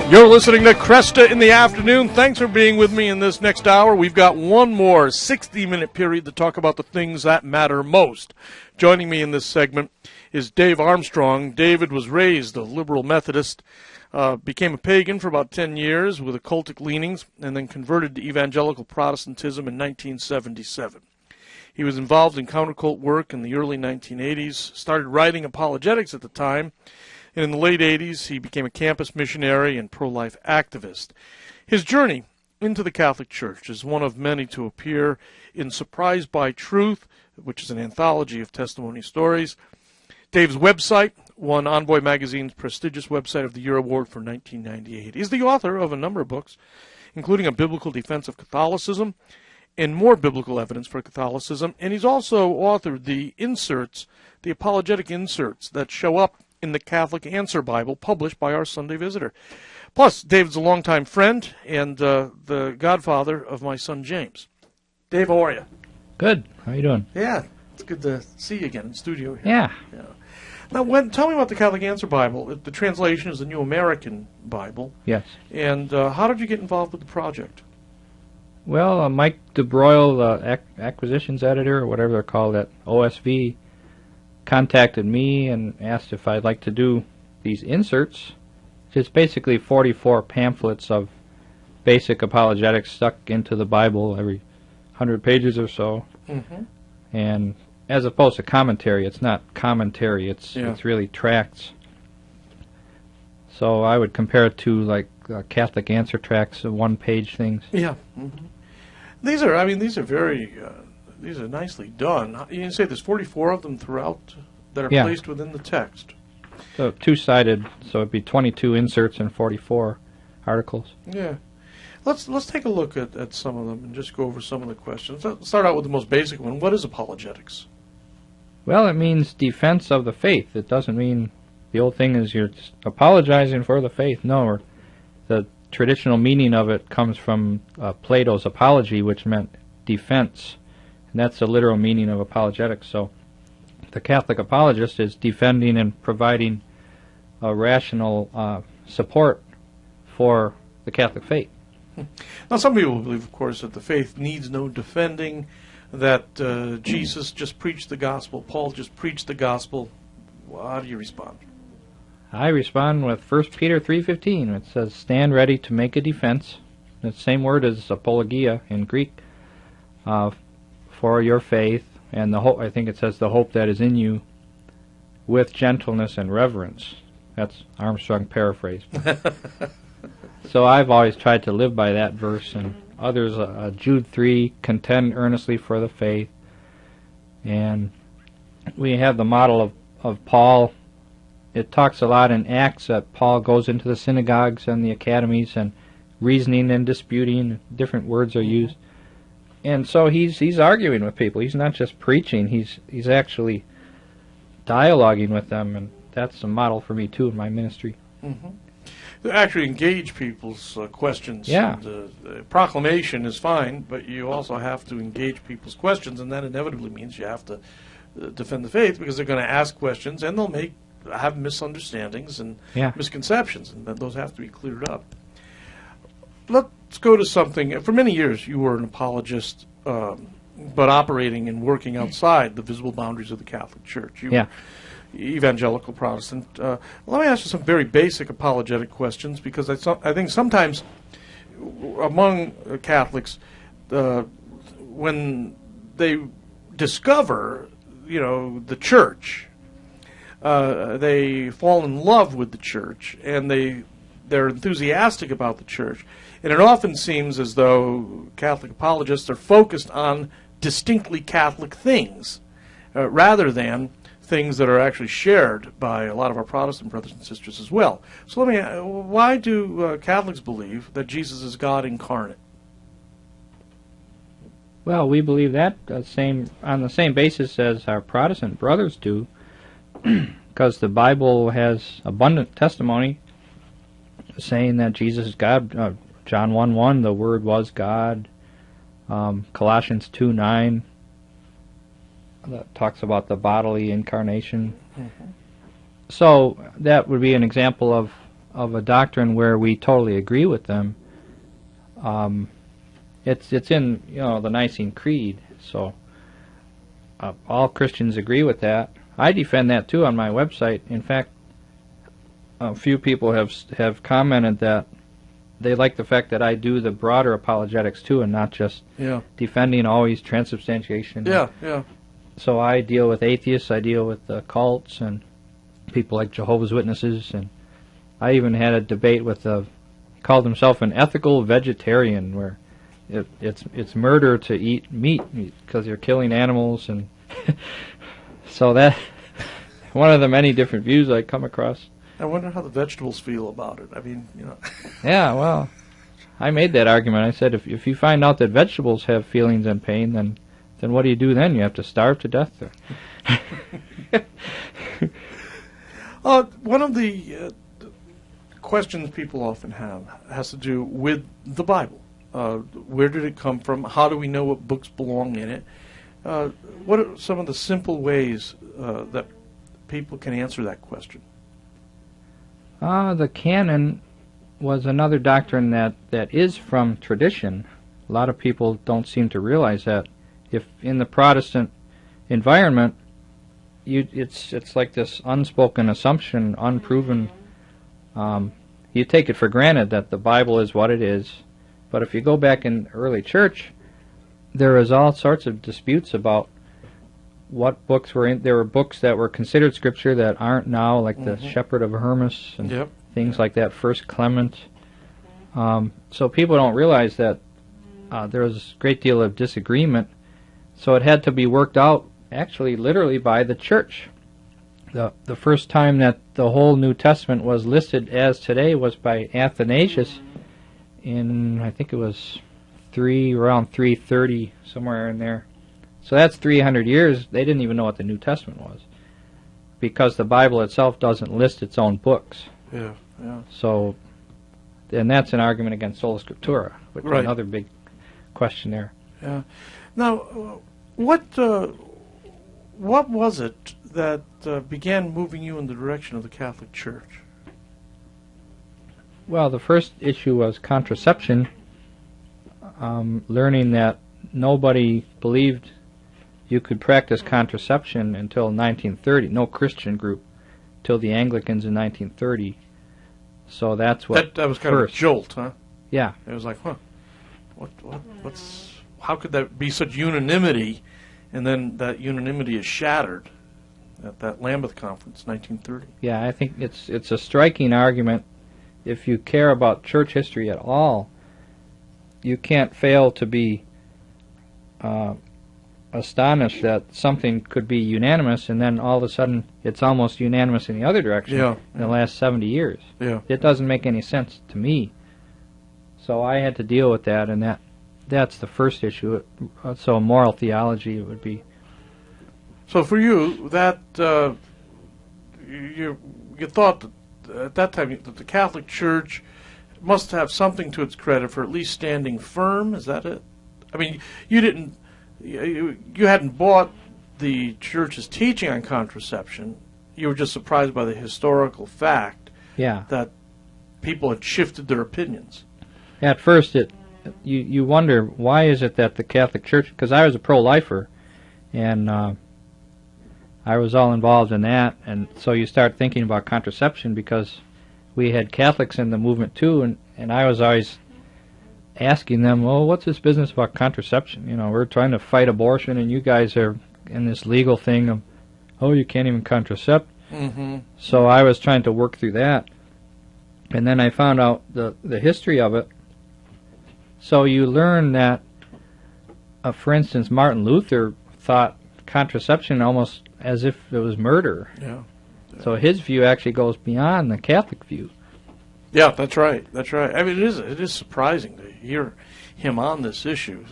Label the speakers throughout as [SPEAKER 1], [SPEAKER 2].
[SPEAKER 1] You're listening to Kresta in the afternoon. Thanks for being with me in this next hour. We've got one more 60-minute period to talk about the things that matter most. Joining me in this segment is Dave Armstrong. David was raised a liberal Methodist, became a pagan for about 10 years with occultic leanings, and then converted to evangelical Protestantism in 1977. He was involved in countercult work in the early 1980s, started writing apologetics at the time, and in the late 80s, he became a campus missionary and pro-life activist. His journey into the Catholic Church is one of many to appear in Surprised by Truth, which is an anthology of testimony stories. Dave's website won Envoy Magazine's prestigious Website of the Year award for 1998. He's the author of a number of books, including A Biblical Defense of Catholicism and More Biblical Evidence for Catholicism, and he's also authored the inserts, the apologetic inserts that show up in the Catholic Answer Bible published by our Sunday Visitor. Plus, David's a longtime friend and the godfather of my son James. Dave, how are you?
[SPEAKER 2] Good. How are you doing?
[SPEAKER 1] Yeah, it's good to see you again in studio here.
[SPEAKER 2] Yeah.
[SPEAKER 1] Now, tell me about the Catholic Answer Bible. The translation is the New American Bible.
[SPEAKER 2] Yes.
[SPEAKER 1] And how did you get involved with the project?
[SPEAKER 2] Well, Mike DeBroyle, the acquisitions editor, or whatever they're called at OSV, contacted me and asked if I'd like to do these inserts. It's basically 44 pamphlets of basic apologetics stuck into the Bible every 100 pages or so. Mm-hmm. And as opposed to commentary, it's not commentary, it's really tracts. So I would compare it to like Catholic answer tracts, one-page things.
[SPEAKER 1] Yeah. Mm-hmm. These are very these are nicely done. You can say there's 44 of them throughout that are placed within the text.
[SPEAKER 2] So two-sided, so it'd be 22 inserts and 44 articles.
[SPEAKER 1] Yeah. Let's take a look at some of them and just go over some of the questions. Let's start out with the most basic one. What is apologetics?
[SPEAKER 2] Well, it means defense of the faith. It doesn't mean the old thing is you're just apologizing for the faith. No, the traditional meaning of it comes from Plato's Apology, which meant defense. And that's the literal meaning of apologetics. So the Catholic apologist is defending and providing a rational support for the Catholic faith.
[SPEAKER 1] Now, some people believe, of course, that the faith needs no defending, that Jesus just preached the gospel, Paul just preached the gospel. Well, how do you respond?
[SPEAKER 2] I respond with 1 Peter 3:15. It says, "Stand ready to make a defense." The same word as apologia in Greek, for your faith, and the hope. I think it says the hope that is in you, with gentleness and reverence. That's Armstrong paraphrase. So I've always tried to live by that verse, and others, Jude 3, contend earnestly for the faith. And we have the model of Paul. It talks a lot in Acts that Paul goes into the synagogues and the academies and reasoning and disputing, different words are used. And so he's arguing with people. He's not just preaching, he's actually dialoguing with them, and that's a model for me too in my ministry.
[SPEAKER 1] Mm-hmm. To actually engage people's questions.
[SPEAKER 2] Yeah.
[SPEAKER 1] And, proclamation is fine, but you also have to engage people's questions, and that inevitably means you have to defend the faith, because they're going to ask questions, and they'll have misunderstandings and misconceptions, and those have to be cleared up. Let's go to something. For many years, you were an apologist, but operating and working outside the visible boundaries of the Catholic Church. You were evangelical Protestant. Let me ask you some very basic apologetic questions, because I think sometimes among Catholics, when they discover, the Church, they fall in love with the Church, and they're enthusiastic about the Church. And it often seems as though Catholic apologists are focused on distinctly Catholic things, rather than things that are actually shared by a lot of our Protestant brothers and sisters as well. So why do Catholics believe that Jesus is God incarnate?
[SPEAKER 2] Well, we believe that on the same basis as our Protestant brothers do, because the Bible has abundant testimony saying that Jesus is God. John 1:1, the Word was God. Colossians 2:9, that talks about the bodily incarnation. Mm-hmm. So that would be an example of a doctrine where we totally agree with them. It's in the Nicene Creed, so all Christians agree with that. I defend that too on my website. In fact, a few people have commented that they like the fact that I do the broader apologetics too, and not just defending always transubstantiation.
[SPEAKER 1] Yeah.
[SPEAKER 2] So I deal with atheists, I deal with cults, and people like Jehovah's Witnesses, and I even had a debate with he called himself an ethical vegetarian, where it's murder to eat meat because you're killing animals, and so that one of the many different views I come across.
[SPEAKER 1] I wonder how the vegetables feel about it. I mean,
[SPEAKER 2] Yeah, well, I made that argument. I said if you find out that vegetables have feelings and pain, then what do you do then? You have to starve to death?
[SPEAKER 1] One of the questions people often have has to do with the Bible. Where did it come from? How do we know what books belong in it? What are some of the simple ways that people can answer that question?
[SPEAKER 2] The canon was another doctrine that is from tradition. A lot of people don't seem to realize that. If in the Protestant environment, it's like this unspoken assumption, unproven. You take it for granted that the Bible is what it is. But if you go back in early church, there was all sorts of disputes about what books were in. There were books that were considered scripture that aren't now, like the Shepherd of Hermas and things like that, First Clement. So people don't realize that there was a great deal of disagreement. So it had to be worked out, actually, literally by the church. The first time that the whole New Testament was listed as today was by Athanasius in, I think it was around 330, somewhere in there. So that's 300 years. They didn't even know what the New Testament was, because the Bible itself doesn't list its own books.
[SPEAKER 1] Yeah.
[SPEAKER 2] So, and that's an argument against sola scriptura, which is another big question there.
[SPEAKER 1] Yeah. Now, what was it that began moving you in the direction of the Catholic Church?
[SPEAKER 2] Well, the first issue was contraception. Learning that nobody believed you could practice contraception until 1930. No Christian group till the Anglicans in 1930. So that's what
[SPEAKER 1] that was kind of a jolt, huh?
[SPEAKER 2] Yeah.
[SPEAKER 1] It was like, how could that be such unanimity, and then that unanimity is shattered at that Lambeth Conference, 1930.
[SPEAKER 2] Yeah, I think it's a striking argument. If you care about church history at all, you can't fail to be astonished that something could be unanimous, and then all of a sudden it's almost unanimous in the other direction in the last 70 years.
[SPEAKER 1] Yeah.
[SPEAKER 2] It doesn't make any sense to me. So I had to deal with that, and that's the first issue. So moral theology would be.
[SPEAKER 1] So for you, that you thought that at that time that the Catholic Church must have something to its credit for at least standing firm. Is that it? I mean, you hadn't bought the Church's teaching on contraception. You were just surprised by the historical fact that people had shifted their opinions.
[SPEAKER 2] At first, you wonder, why is it that the Catholic Church, because I was a pro-lifer, and I was all involved in that, and so you start thinking about contraception because we had Catholics in the movement too, and I was always asking them, well, what's this business about contraception? You know, we're trying to fight abortion, and you guys are in this legal thing of, oh, you can't even contracept.
[SPEAKER 1] Mm-hmm.
[SPEAKER 2] So I was trying to work through that, and then I found out the history of it. So you learn that, for instance, Martin Luther thought contraception almost as if it was murder.
[SPEAKER 1] Yeah.
[SPEAKER 2] So his view actually goes beyond the Catholic view.
[SPEAKER 1] Yeah, that's right. That's right. I mean, it is surprising to hear him on this issue.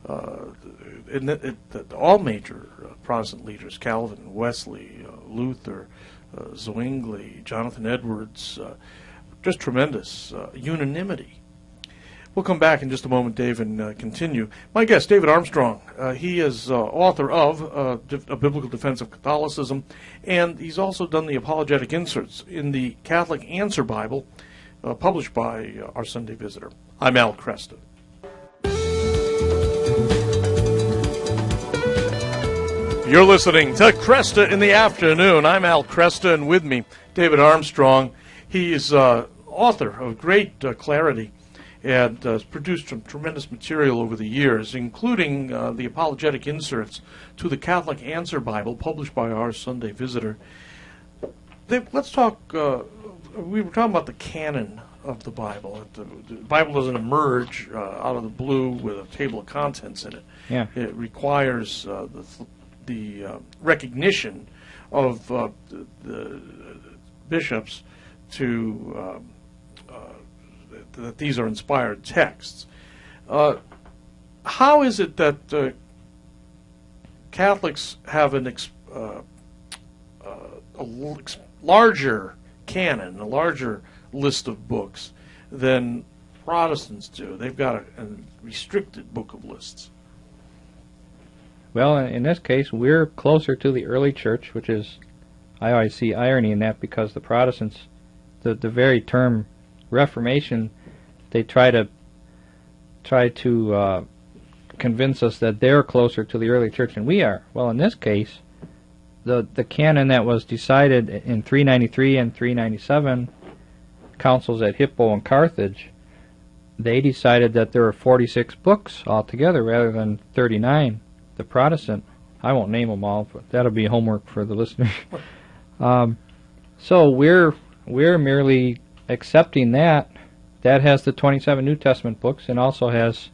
[SPEAKER 1] All major Protestant leaders, Calvin, Wesley, Luther, Zwingli, Jonathan Edwards, just tremendous unanimity. We'll come back in just a moment, Dave, and continue. My guest, David Armstrong. He is author of A Biblical Defense of Catholicism, and he's also done the apologetic inserts in the Catholic Answer Bible, published by Our Sunday Visitor. I'm Al Kresta. You're listening to Kresta in the Afternoon. I'm Al Kresta, and with me, David Armstrong. He is author of great clarity and has produced some tremendous material over the years, including the apologetic inserts to the Catholic Answer Bible, published by Our Sunday Visitor. Let's talk, we were talking about the canon of the Bible. The Bible doesn't emerge out of the blue with a table of contents in it.
[SPEAKER 2] Yeah.
[SPEAKER 1] It requires the recognition of the bishops to that these are inspired texts. How is it that Catholics have a larger canon, a larger list of books than Protestants do? They've got a restricted book of lists.
[SPEAKER 2] Well, in this case, we're closer to the early church, which is, I always see irony in that, because the Protestants, the very term Reformation, they try to convince us that they're closer to the early church than we are. Well, in this case, the canon that was decided in 393 and 397, councils at Hippo and Carthage, they decided that there were 46 books altogether rather than 39. The Protestant, I won't name them all, but that'll be homework for the listeners. So we're merely accepting that. That has the 27 New Testament books and also has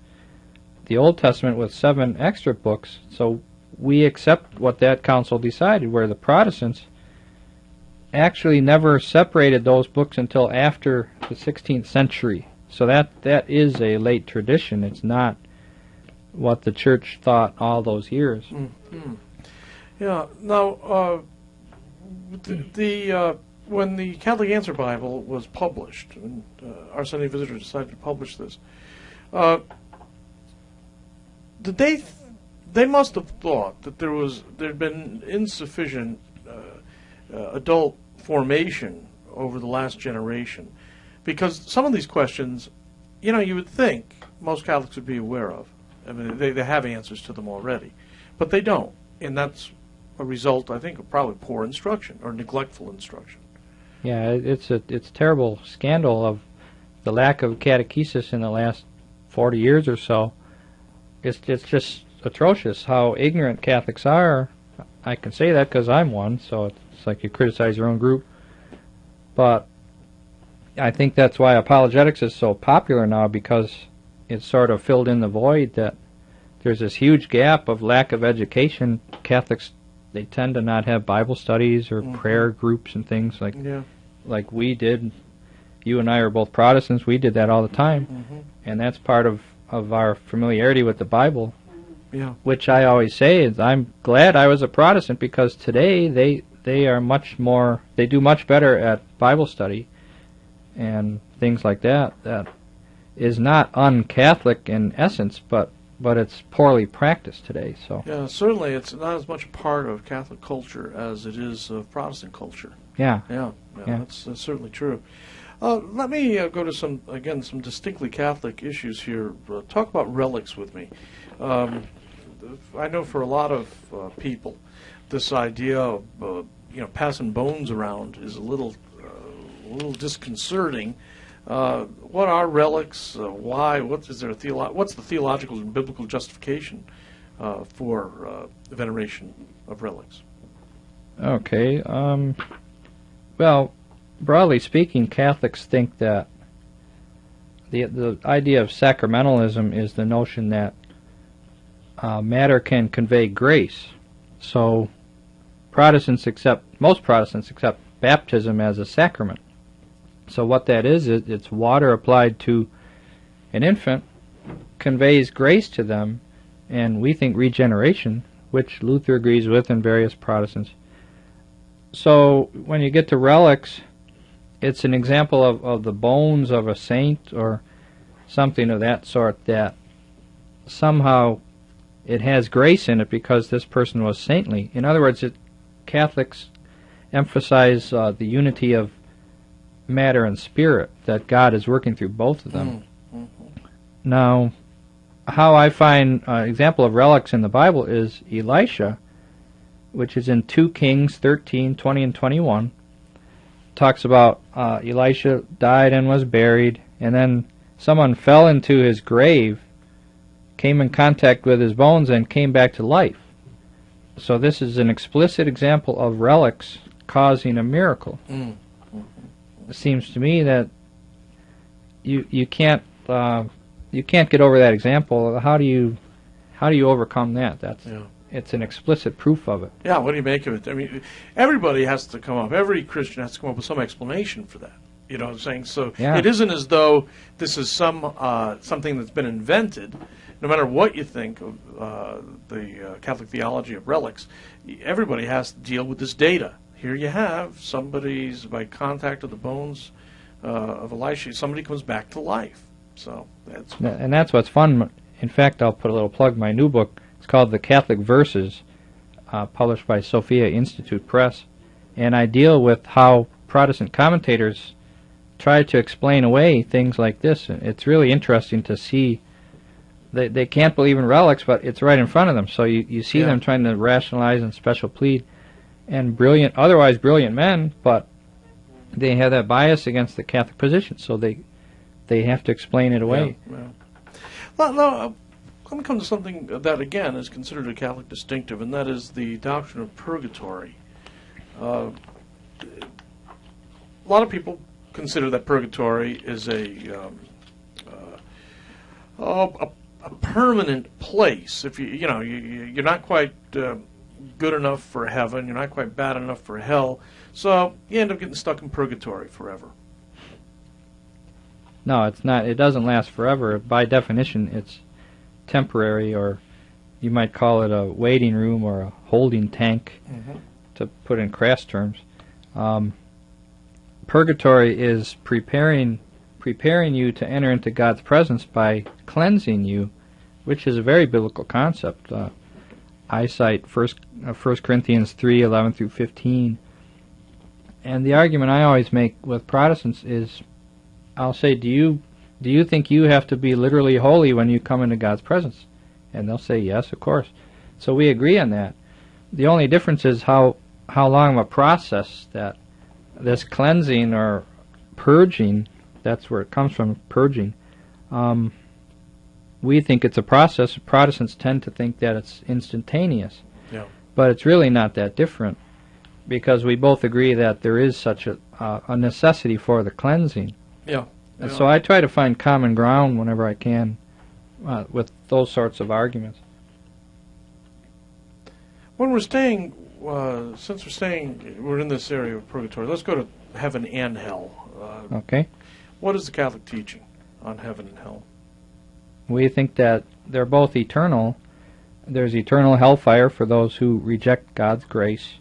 [SPEAKER 2] the Old Testament with 7 extra books. So we accept what that council decided, where the Protestants actually never separated those books until after the 16th century. So that is a late tradition. It's not what the church thought all those years.
[SPEAKER 1] Mm-hmm. Yeah. Now, when the Catholic Answer Bible was published, and Our Sunday Visitor decided to publish this, they must have thought that there'd been insufficient adult formation over the last generation, because some of these questions, you would think most Catholics would be aware of. I mean, they have answers to them already, but they don't, and that's a result, I think, of probably poor instruction or neglectful instruction.
[SPEAKER 2] Yeah, it's a terrible scandal of the lack of catechesis in the last 40 years or so. It's just atrocious how ignorant Catholics are. I can say that because I'm one, so it's like you criticize your own group. But I think that's why apologetics is so popular now, because it's sort of filled in the void that there's this huge gap of lack of education. Catholics, they tend to not have Bible studies or prayer groups and things like we did. You and I are both Protestants. We did that all the time, and that's part of our familiarity with the Bible. Yeah. Which I always say is I'm glad I was a Protestant, because today they are much more. They do much better at Bible study and things like that. That is not un-Catholic in essence, but it's poorly practiced today. So
[SPEAKER 1] yeah, certainly it's not as much a part of Catholic culture as it is of Protestant culture.
[SPEAKER 2] Yeah.
[SPEAKER 1] That's certainly true. Let me go to some distinctly Catholic issues here. Talk about relics with me. I know for a lot of people, this idea of passing bones around is a little disconcerting. What are relics? Why? What's the theological and biblical justification for the veneration of relics?
[SPEAKER 2] Okay. Well, broadly speaking, Catholics think that the idea of sacramentalism is the notion that matter can convey grace. So most Protestants accept baptism as a sacrament. So what that is, it's water applied to an infant, conveys grace to them, and we think regeneration, which Luther agrees with and various Protestants. So when you get to relics, it's an example of the bones of a saint or something of that sort, that somehow it has grace in it because this person was saintly. In other words, Catholics emphasize the unity of matter and spirit, that God is working through both of them. Now, how I find an example of relics in the Bible is Elisha, which is in 2 Kings 13, 20, and 21. Talks about Elisha died and was buried, and then someone fell into his grave, came in contact with his bones, and came back to life. So this is an explicit example of relics causing a miracle. It seems to me that you can't get over that example. How do you overcome that? It's an explicit proof of it.
[SPEAKER 1] Yeah, what do you make of it? I mean, everybody has to come up. Every Christian has to come up with some explanation for that. You know what I'm saying? So It isn't as though this is something that's been invented. No matter what you think of the Catholic theology of relics, everybody has to deal with this data. Here you have somebody's, by contact with the bones of Elisha, somebody comes back to life. So
[SPEAKER 2] that's what's fun. In fact, I'll put a little plug in my new book. It's called The Catholic Verses, published by Sophia Institute Press. And I deal with how Protestant commentators try to explain away things like this. It's really interesting to see. They can't believe in relics, but it's right in front of them. So you see them trying to rationalize and special plead. And otherwise brilliant men, but they have that bias against the Catholic position, so they have to explain it away.
[SPEAKER 1] Well, let me come to something that, again, is considered a Catholic distinctive, and that is the doctrine of purgatory. A lot of people consider that purgatory is a permanent place. If you're not quite good enough for heaven, you're not quite bad enough for hell, so you end up getting stuck in purgatory forever.
[SPEAKER 2] No, it's not. It doesn't last forever. By definition, it's temporary, or you might call it a waiting room or a holding tank, to put in crass terms. Purgatory is preparing you to enter into God's presence by cleansing you, which is a very biblical concept. I cite 1 Corinthians 3:11 through 15. And the argument I always make with Protestants is, I'll say, do you think you have to be literally holy when you come into God's presence? And they'll say, yes, of course. So we agree on that. The only difference is how long of a process that this cleansing or purging, that's where it comes from, purging. We think it's a process. Protestants tend to think that it's instantaneous.
[SPEAKER 1] Yeah.
[SPEAKER 2] But it's really not that different, because we both agree that there is such a necessity for the cleansing.
[SPEAKER 1] Yeah.
[SPEAKER 2] And so I try to find common ground whenever I can with those sorts of arguments.
[SPEAKER 1] When we're staying, we're in this area of purgatory, let's go to heaven and hell.
[SPEAKER 2] Okay.
[SPEAKER 1] What is the Catholic teaching on heaven and hell?
[SPEAKER 2] We think that they're both eternal. There's eternal hellfire for those who reject God's grace.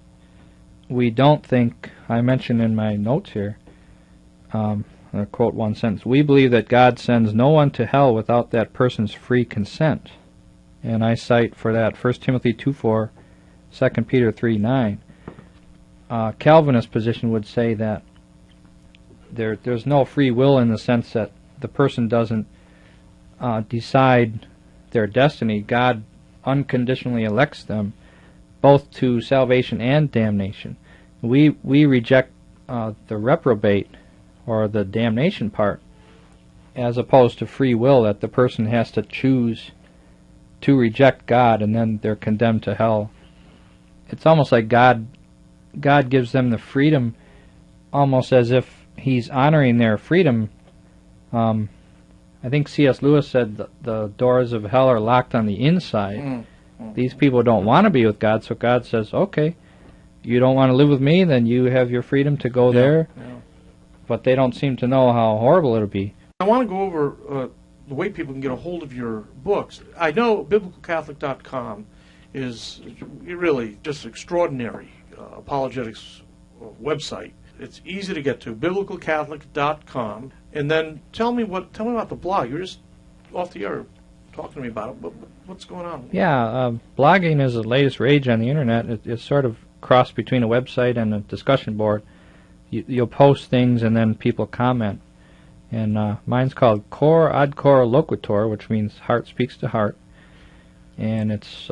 [SPEAKER 2] We don't think, I mentioned in my notes here, I'll quote one sentence, we believe that God sends no one to hell without that person's free consent. And I cite for that 1 Timothy 2:4, 2 Peter 3:9. Calvinist position would say that there's no free will, in the sense that the person doesn't decide their destiny. God unconditionally elects them both to salvation and damnation. We reject the reprobate, or the damnation part, as opposed to free will, that the person has to choose to reject God and then they're condemned to hell. It's almost like God gives them the freedom, almost as if He's honoring their freedom. I think C.S. Lewis said the doors of hell are locked on the inside. These people don't want to be with God, so God says, okay, you don't want to live with me, then you have your freedom to go there. Yeah. But they don't seem to know how horrible it'll be.
[SPEAKER 1] I want to go over the way people can get a hold of your books. I know biblicalcatholic.com is really just extraordinary apologetics website. It's easy to get to, biblicalcatholic.com. And then tell me about the blog. You're just off the air talking to me about it. What's going on?
[SPEAKER 2] Yeah, blogging is the latest rage on the internet. It's sort of cross between a website and a discussion board. You'll post things and then people comment. And mine's called Cor ad Cor Loquitur, which means heart speaks to heart. And it's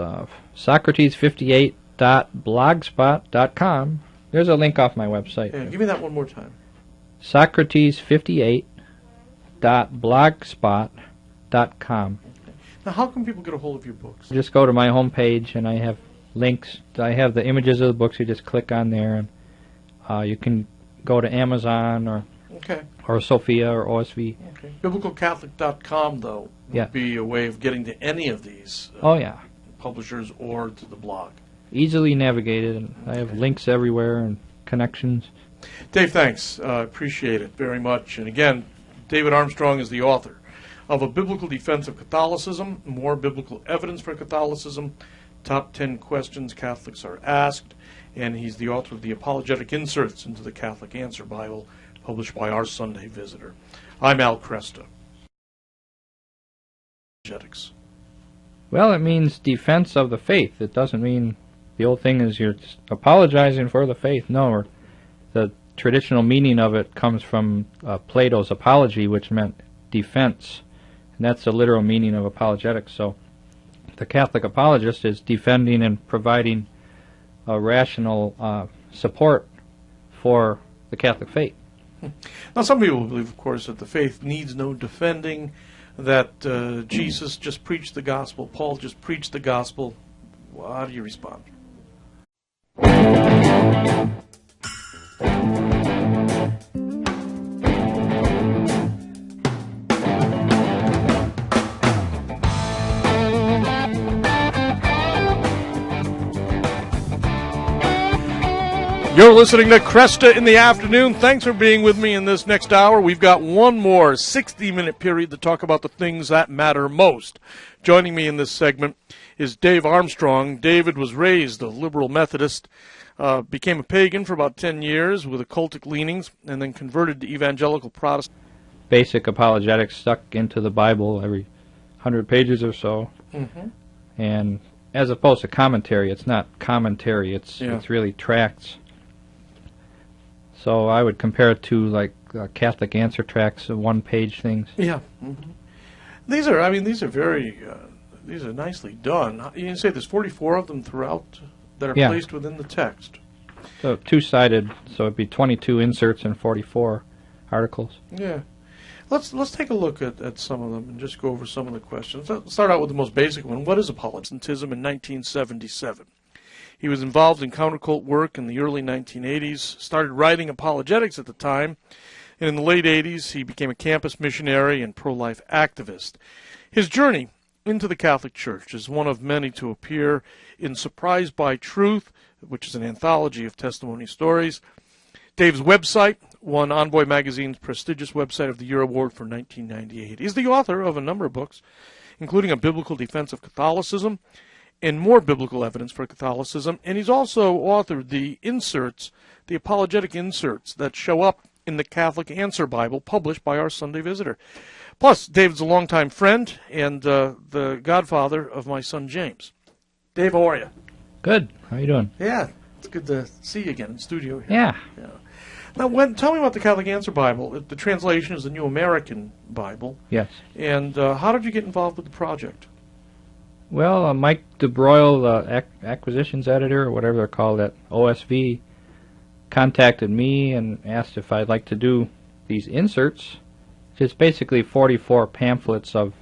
[SPEAKER 2] Socrates58.blogspot.com. There's a link off my website.
[SPEAKER 1] Yeah, give me that one more time.
[SPEAKER 2] Socrates58.blogspot.com.
[SPEAKER 1] Now, how can people get a hold of your books?
[SPEAKER 2] Just go to my homepage, and I have links. I have the images of the books. You just click on there, and you can go to Amazon or Sophia or OSV.
[SPEAKER 1] Okay. BiblicalCatholic.com, though, would be a way of getting to any of these publishers or to the blog.
[SPEAKER 2] Easily navigated, and I have links everywhere and connections.
[SPEAKER 1] Dave, thanks. Appreciate it very much. And again, David Armstrong is the author of A Biblical Defense of Catholicism, More Biblical Evidence for Catholicism, Top 10 Questions Catholics Are Asked, and he's the author of the Apologetic Inserts into the Catholic Answer Bible, published by Our Sunday Visitor. I'm Al Kresta. Apologetics.
[SPEAKER 2] Well, it means defense of the faith. It doesn't mean the old thing is you're just apologizing for the faith. No, the traditional meaning of it comes from Plato's Apology, which meant defense. And that's the literal meaning of apologetics. So the Catholic apologist is defending and providing a rational support for the Catholic faith.
[SPEAKER 1] Now, some people believe, of course, that the faith needs no defending, that Jesus just preached the gospel, Paul just preached the gospel. Well, how do you respond? You're listening to Kresta in the Afternoon. Thanks for being with me in this next hour. We've got one more 60-minute period to talk about the things that matter most. Joining me in this segment is Dave Armstrong. David was raised a liberal Methodist, became a pagan for about 10 years with occultic leanings, and then converted to evangelical Protestant.
[SPEAKER 2] Basic apologetics stuck into the Bible every 100 pages or so. Mm-hmm. And as opposed to commentary, it's not commentary, it's really tracts. So I would compare it to like Catholic answer tracts, one-page things.
[SPEAKER 1] Yeah. Mm-hmm. These are nicely done. You can say there's 44 of them throughout that are placed within the text.
[SPEAKER 2] So two-sided, so it'd be 22 inserts and 44 articles.
[SPEAKER 1] Yeah. Let's take a look at some of them and just go over some of the questions. Let's start out with the most basic one. What is apologetism in 1977? He was involved in countercult work in the early 1980s, started writing apologetics at the time, and in the late 80s he became a campus missionary and pro-life activist. His journey into the Catholic Church is one of many to appear in Surprised by Truth, which is an anthology of testimony stories. Dave's website won Envoy Magazine's prestigious Website of the Year award for 1998. He's the author of a number of books, including A Biblical Defense of Catholicism, and More Biblical Evidence for Catholicism, and he's also authored the inserts, the apologetic inserts that show up in the Catholic Answer Bible published by Our Sunday Visitor. Plus, David's a longtime friend and the godfather of my son James. Dave, how are you?
[SPEAKER 2] Good. How are you doing?
[SPEAKER 1] Yeah, it's good to see you again in studio here.
[SPEAKER 2] Yeah.
[SPEAKER 1] Now, tell me about the Catholic Answer Bible. The translation is the New American Bible.
[SPEAKER 2] Yes.
[SPEAKER 1] And how did you get involved with the project?
[SPEAKER 2] Well, Mike DeBroyle, the acquisitions editor, or whatever they're called at OSV, contacted me and asked if I'd like to do these inserts. It's basically 44 pamphlets of